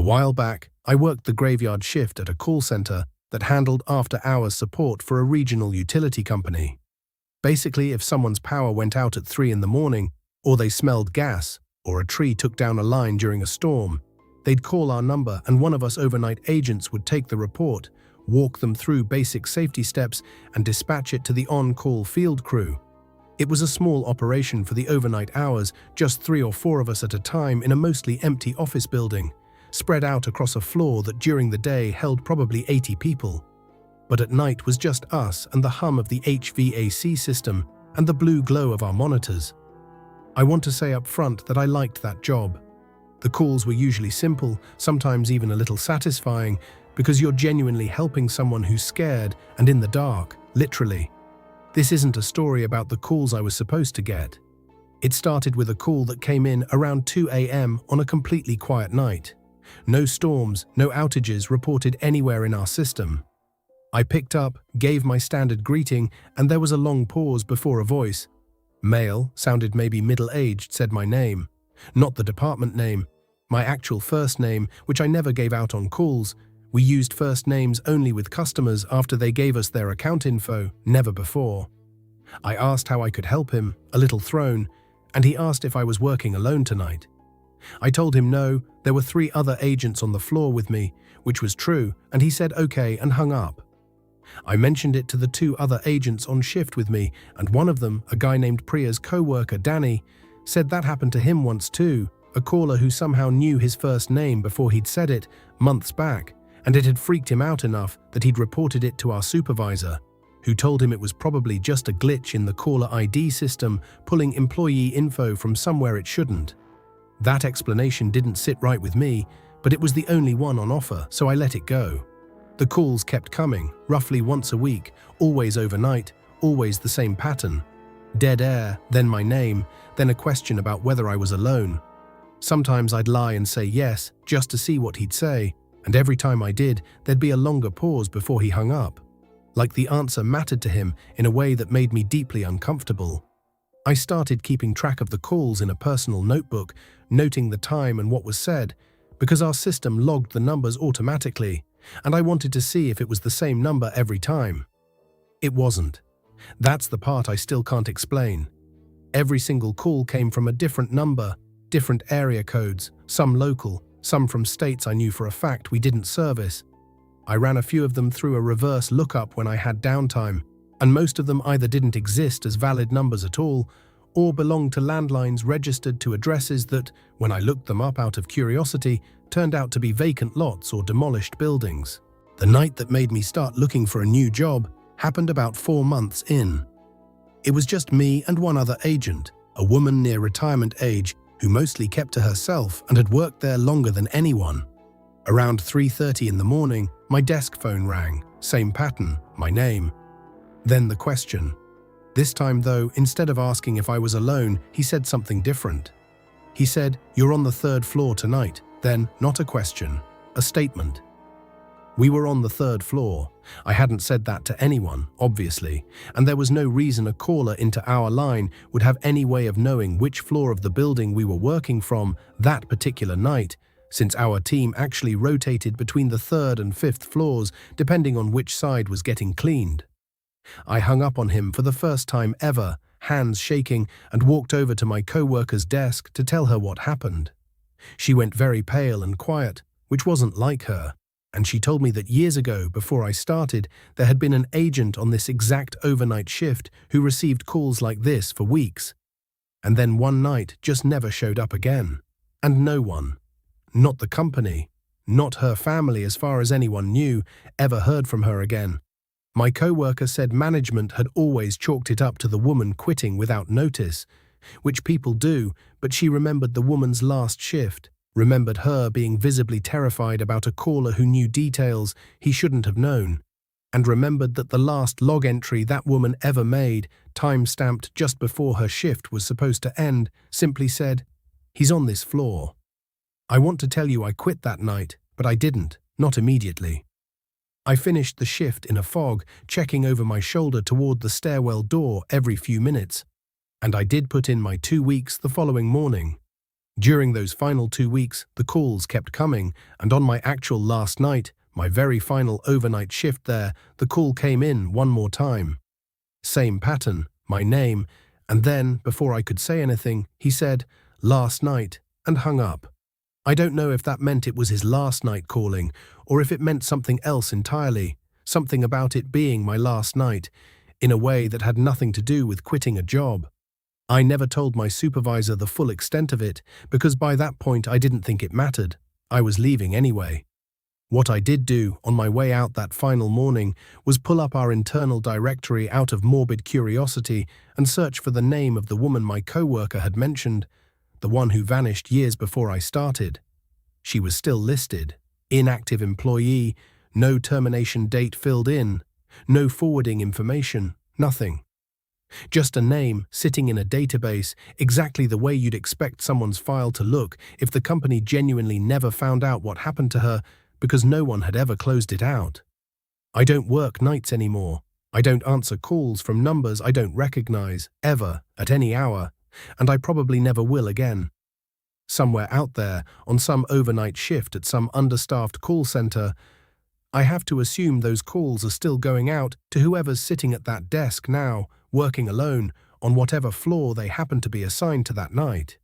while back, I worked the graveyard shift at a call center that handled after-hours support for a regional utility company. Basically, if someone's power went out at 3 in the morning, or they smelled gas, or a tree took down a line during a storm, they'd call our number and one of us overnight agents would take the report, walk them through basic safety steps, and dispatch it to the on-call field crew. It was a small operation for the overnight hours, just 3 or 4 of us at a time in a mostly empty office building, spread out across a floor that during the day held probably 80 people. But at night was just us and the hum of the HVAC system and the blue glow of our monitors. I want to say up front that I liked that job. The calls were usually simple, sometimes even a little satisfying, because you're genuinely helping someone who's scared and in the dark, literally. This isn't a story about the calls I was supposed to get. It started with a call that came in around 2 a.m. on a completely quiet night. No storms, no outages reported anywhere in our system. I picked up, gave my standard greeting, and there was a long pause before a voice. Male, sounded maybe middle-aged, said my name. Not the department name. My actual first name, which I never gave out on calls. We used first names only with customers after they gave us their account info, never before. I asked how I could help him, a little thrown, and he asked if I was working alone tonight. I told him no, there were 3 other agents on the floor with me, which was true, and he said okay and hung up. I mentioned it to the 2 other agents on shift with me, and one of them, a guy named Priya's co-worker Danny, said that happened to him once too, a caller who somehow knew his first name before he'd said it, months back, and it had freaked him out enough that he'd reported it to our supervisor, who told him it was probably just a glitch in the caller ID system pulling employee info from somewhere it shouldn't. That explanation didn't sit right with me, but it was the only one on offer, so I let it go. The calls kept coming, roughly once a week, always overnight, always the same pattern. Dead air, then my name, then a question about whether I was alone. Sometimes I'd lie and say yes, just to see what he'd say, and every time I did, there'd be a longer pause before he hung up. Like the answer mattered to him in a way that made me deeply uncomfortable. I started keeping track of the calls in a personal notebook, noting the time and what was said, because our system logged the numbers automatically, and I wanted to see if it was the same number every time. It wasn't. That's the part I still can't explain. Every single call came from a different number, different area codes, some local, some from states I knew for a fact we didn't service. I ran a few of them through a reverse lookup when I had downtime, and most of them either didn't exist as valid numbers at all, or belonged to landlines registered to addresses that, when I looked them up out of curiosity, turned out to be vacant lots or demolished buildings. The night that made me start looking for a new job happened about 4 months in. It was just me and one other agent, a woman near retirement age who mostly kept to herself and had worked there longer than anyone. Around 3:30 in the morning, my desk phone rang, same pattern, my name. Then the question. This time though, instead of asking if I was alone, he said something different. He said, "You're on the 3rd floor tonight." Then, not a question, a statement. We were on the 3rd floor. I hadn't said that to anyone, obviously, and there was no reason a caller into our line would have any way of knowing which floor of the building we were working from that particular night, since our team actually rotated between the 3rd and 5th floors depending on which side was getting cleaned. I hung up on him for the first time ever, hands shaking, and walked over to my co-worker's desk to tell her what happened. She went very pale and quiet, which wasn't like her, and she told me that years ago, before I started, there had been an agent on this exact overnight shift who received calls like this for weeks, and then one night just never showed up again. And no one, not the company, not her family as far as anyone knew, ever heard from her again. My co-worker said management had always chalked it up to the woman quitting without notice, which people do, but she remembered the woman's last shift, remembered her being visibly terrified about a caller who knew details he shouldn't have known, and remembered that the last log entry that woman ever made, time-stamped just before her shift was supposed to end, simply said, "He's on this floor." I want to tell you I quit that night, but I didn't, not immediately. I finished the shift in a fog, checking over my shoulder toward the stairwell door every few minutes, and I did put in my 2 weeks the following morning. During those final 2 weeks, the calls kept coming, and on my actual last night, my very final overnight shift there, the call came in one more time. Same pattern, my name, and then, before I could say anything, he said, "Last night," and hung up. I don't know if that meant it was his last night calling, or if it meant something else entirely, something about it being my last night, in a way that had nothing to do with quitting a job. I never told my supervisor the full extent of it, because by that point I didn't think it mattered. I was leaving anyway. What I did do on my way out that final morning was pull up our internal directory out of morbid curiosity and search for the name of the woman my coworker had mentioned, the one who vanished years before I started. She was still listed, inactive employee, no termination date filled in, no forwarding information, nothing. Just a name sitting in a database, exactly the way you'd expect someone's file to look if the company genuinely never found out what happened to her because no one had ever closed it out. I don't work nights anymore. I don't answer calls from numbers I don't recognize, ever, at any hour, and I probably never will again. Somewhere out there, on some overnight shift at some understaffed call center, I have to assume those calls are still going out to whoever's sitting at that desk now, working alone, on whatever floor they happen to be assigned to that night.